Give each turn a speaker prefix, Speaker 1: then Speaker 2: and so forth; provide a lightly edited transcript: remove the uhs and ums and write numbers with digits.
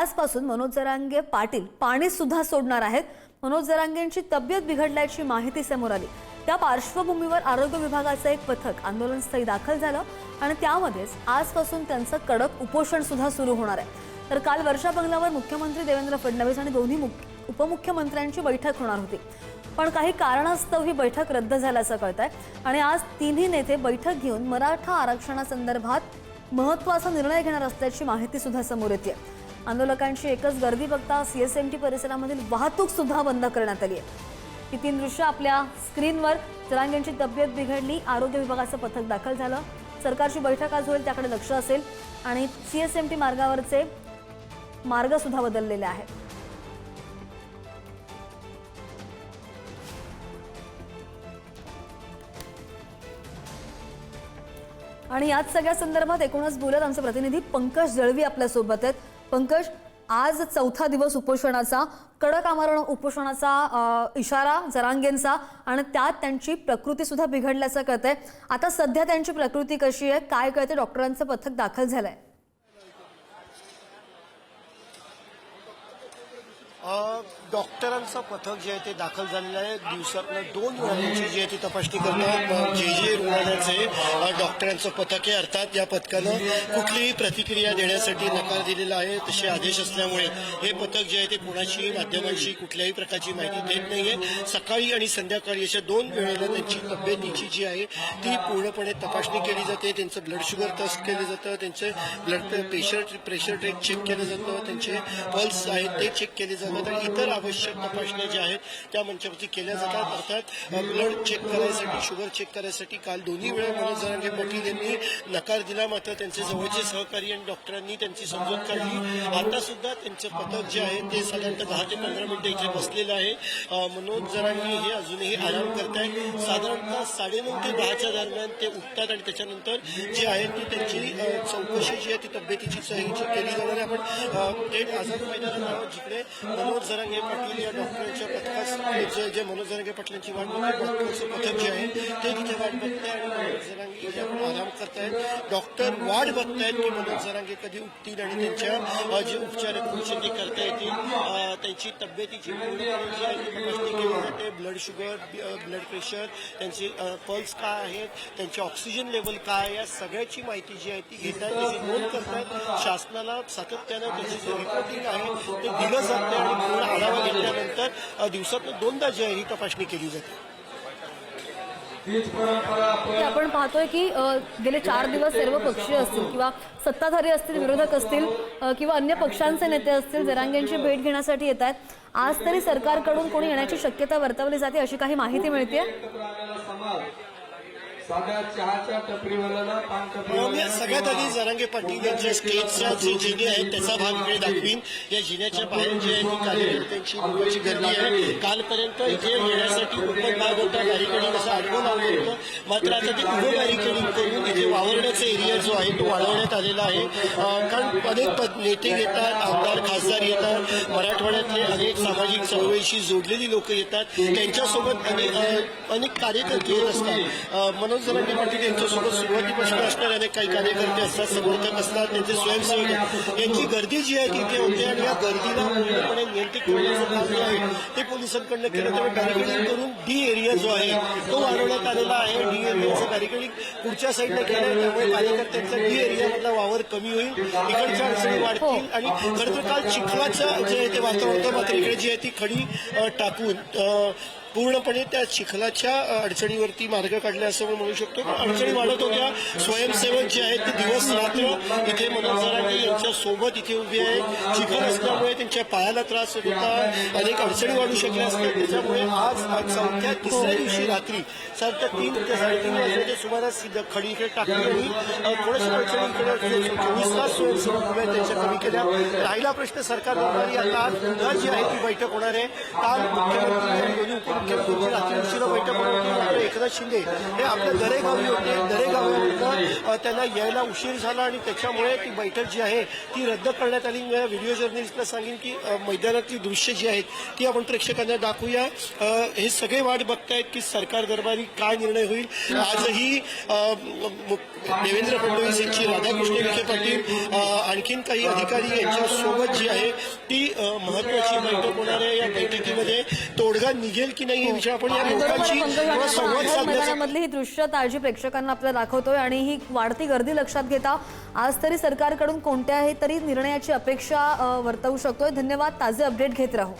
Speaker 1: आजपासून मनोज जरांगे पाटील पाणी सुद्धा सोडणार आहेत। मनोज जरांगेंची तब्येत बिघडल्याची माहिती समोर आली। त्या पार्श्वभूमीवर आरोग्य विभागाचे एक पथक आंदोलनस्थळी दाखल झालं आणि त्यामध्येच आजपासून त्यांचं कडक उपोषण सुद्धा सुरू होणार आहे। तर काल वर्षा बंगल्यावर मुख्यमंत्री देवेंद्र फडणवीस आणि दोन्ही उपमुख्यमंत्र्यांची बैठक होणार होती, पण काही कारणास्तव ही बैठक रद्द झाल्याचं कळतंय आणि आज तिन्ही नेते बैठक घेऊन मराठा आरक्षणासंदर्भात महत्त्वाचा निर्णय घेणार असल्याची माहिती सुद्धा समोर येते। आंदोलकांची एकच गर्दी बघता सीएसएमटी परिसरामधील वाहतूक सुद्धा बंद करण्यात आली आहे। ही तीन दृश्य आपल्या स्क्रीनवर। जरांगेंची तब्येत बिघडली, आरोग्य विभागाचं पथक दाखल झालं, सरकारची बैठक आज होईल त्याकडे लक्ष असेल आणि सीएसएमटी मार्गावरचे मार्ग सुद्धा बदललेले आहेत। आणि याच सगळ्या संदर्भात एकूणच बोलत आमचे प्रतिनिधी पंकज जळवी आपल्या सोबत आहेत। पंकज, आज चौथा दिवस उपोषणाचा, कडक आमरण उपोषणाचा इशारा जरांगेंचा आणि त्यात त्यांची प्रकृती सुद्धा बिघडल्याचं कळतंय। आता सध्या त्यांची प्रकृती कशी आहे, काय कळते? डॉक्टरांचं पथक दाखल झालंय।
Speaker 2: डॉक्टरांचं पथक जे आहे ते दाखल झालेलं आहे। दिवसातनं 2 वेळांची जी आहे ती तपासणी करतात जे रुग्णालयाचे डॉक्टरांचं पथक आहे। अर्थात या पथकानं कुठलीही प्रतिक्रिया देण्यासाठी नकार दिलेला आहे, तसे आदेश असल्यामुळे हे पथक जे आहे ते कोणाची माध्यमांशी कुठल्याही प्रकारची माहिती देत नाहीये। सकाळी आणि संध्याकाळी अशा 2 वेळेला त्यांची तब्येतीची जी आहे ती पूर्णपणे तपासणी केली जाते। त्यांचं ब्लड शुगर टेस्ट केलं जातं, त्यांचे ब्लड प्रेशर चेक केलं जातं, त्यांचे पल्स आहेत ते चेक केले जातात आणि इतर आवश्यक तपासण्या ज्या आहेत त्या मंचावरती केल्या जातात। अर्थात ब्लड चेक करायसाठी, शुगर चेक करायसाठी काल दोन्ही वेळा मनोज जरांगे पाटील यांनी नकार दिला, मात्र त्यांचे जवळचे सहकारी आणि डॉक्टरांनी त्यांची समजूत काढली। आता सुद्धा त्यांचं पथक जे आहे ते साधारणतः 10 ते 15 मिनिटं इथे बसलेलं आहे। मनोज जरांगे हे अजूनही आराम करत आहेत। साधारणतः 9:30 ते 10च्या दरम्यान ते उठतात आणि त्याच्यानंतर जे आहे ती त्यांची चौकशी जी आहे ती तब्येतीची केली जाणार आहे। आपण थेट आझाद मैदानात आहोत, जिकडे मनोज जरांगे पाटील या डॉक्टरांच्या पथकात जे मनोज जरांगे पाटलांची वाट बघते, डॉक्टरचं पथक जे आहे ते तिथे वाट बघते आणि मनोज जरांगे जे आपण आराम करतायत। डॉक्टर वाट बघतायत की मनोज जरांगे कधी उठतील आणि त्यांच्या जे उपचार आहेत ते करता येतील। त्यांची तब्येतीची पूर्णपणे जी आहे ती तपासणी केली जाते। ब्लड शुगर, ब्लड प्रेशर, त्यांचे पल्स काय आहेत, त्यांचे ऑक्सिजन लेवल काय, या सगळ्याची माहिती जी आहे ती घेतात, त्याची नोंद करतात। शासनाला सातत्यानं त्याची जे रिपोर्टिंग आहे ते दिलं जातं आणि पूर्ण आढावा घेतल्यानंतर दिवसातून 2दा जी आहे ही तपासणी केली जाते।
Speaker 1: आपण पाहतोय की गेले 4 दिवस सर्व पक्षीय असतील किंवा सत्ताधारी असतील, विरोधक असतील किंवा अन्य पक्षांचे नेते असतील जरांगेंची भेट घेण्यासाठी येत आहेत। आज तरी सरकारकडून कोणी येण्याची शक्यता वर्तवली जाते अशी काही माहिती मिळते?
Speaker 2: सगळ्यात आधी जरांगे पाटील यांच्या स्टेजच्या जे जिने आहेत त्याचा भाग इकडे दाखवीन। या जिन्याच्या बाहेर जे आहे ती कार्यकर्त्यांची लोकांची गर्दी आहे। कालपर्यंत इथे येण्यासाठी ओपन भाग होता, बॅरिकेडिंग असं आडवं लावलं होतं, मात्र आता ते उभं बॅरिकेडिंग करून इथे वावरण्याचा एरिया जो आहे तो वाढवण्यात आलेला आहे। कारण अनेक नेते येतात, आमदार खासदार येतात, मराठवाड्यातले अनेक सामाजिक चळवळीशी जोडलेली लोक येतात, त्यांच्यासोबत अनेक कार्यकर्ते येत असतात। मनोज जरांगे पाटील यांच्यासोबत सुरुवातीपासून असणारे अनेक काही कार्यकर्ते असतात, समर्थक असतात, त्यांचे स्वयंसेवक, यांची गर्दी जी आहे तिथे होते आणि या गर्दीला पूर्णपणे नियंत्रित करण्याचं काम जे आहे ते पोलिसांकडनं केलं। त्यामुळे बॅरिकेडिंग करून डी एरिया जो आहे तो वाढवण्यात आलेला आहे। डी एरियाचं बॅरिकेडिंग पुढच्या साईडला केलं, त्यामुळे कार्यकर्त्यांचा डी एरियामधला वावर कमी होईल, इकडच्या अडचणी वाढतील आणि खरं तर काल चिखलाचं जे आहे ते वातावरण होतं, मात्र इकडे जी आहे ती खडी टाकून पूर्णपणे त्या चिखलाच्या अडचणीवरती मार्ग काढले असं आपण म्हणू शकतो। अडचणी वाढत होत्या, स्वयंसेवक जे आहेत ते दिवस रात्र इथे मनोज जरांगे यांच्या सोबत इथे उभे आहेत। चिखल असल्यामुळे त्यांच्या पायाला त्रास होत होता, अनेक अडचणी वाढू शकल्या असतात। त्याच्यामुळे आज चौथ्या तिसऱ्या दिवशी रात्री 3 ते 3:30 वाजता सुमारास खडी इकडे टाकली आणि थोड्याशा अडचणी इकडे 24 तास स्वयंसेवक उभे आहेत त्यांच्या कमी केल्या। राहिला प्रश्न सरकार आता आज पुन्हा जी आहे ती बैठक होणार आहे। काल मुख्यमंत्री रात्री उशिरा बैठक होती, एकनाथ शिंदे हे आपल्या दरेगावी होते, दरेगावात त्यांना यायला उशीर झाला आणि त्याच्यामुळे ती बैठक जी आहे ती रद्द करण्यात आली। व्हिडिओ जर्नलिस्टला सांगेन की मैदानातली दृश्य जी आहेत ती आपण प्रेक्षकांना दाखवूया। हे सगळे वाट बघतायत की सरकार दरबारी काय निर्णय होईल। आजही देवेंद्र फडणवीस यांची, राधाकृष्ण विखे पाटील, आणखीन काही अधिकारी यांच्यासोबत जी आहे मुलगा निघेल की नाही हे विषय आपण या
Speaker 1: बरोबर आहे,
Speaker 2: लोकांशी
Speaker 1: पंकज. आणि
Speaker 2: संवाद
Speaker 1: आपण आझाद
Speaker 2: साधण्याचा
Speaker 1: मैदानामधली ही दृश्य ताजी प्रेक्षकांना आपल्याला दाखवतोय आणि ही वाढती गर्दी लक्षात घेता आज तरी सरकारकडून कोणत्याही तरी निर्णयाची अपेक्षा वर्तवू शकतोय. धन्यवाद. ताजे अपडेट घेत राहू.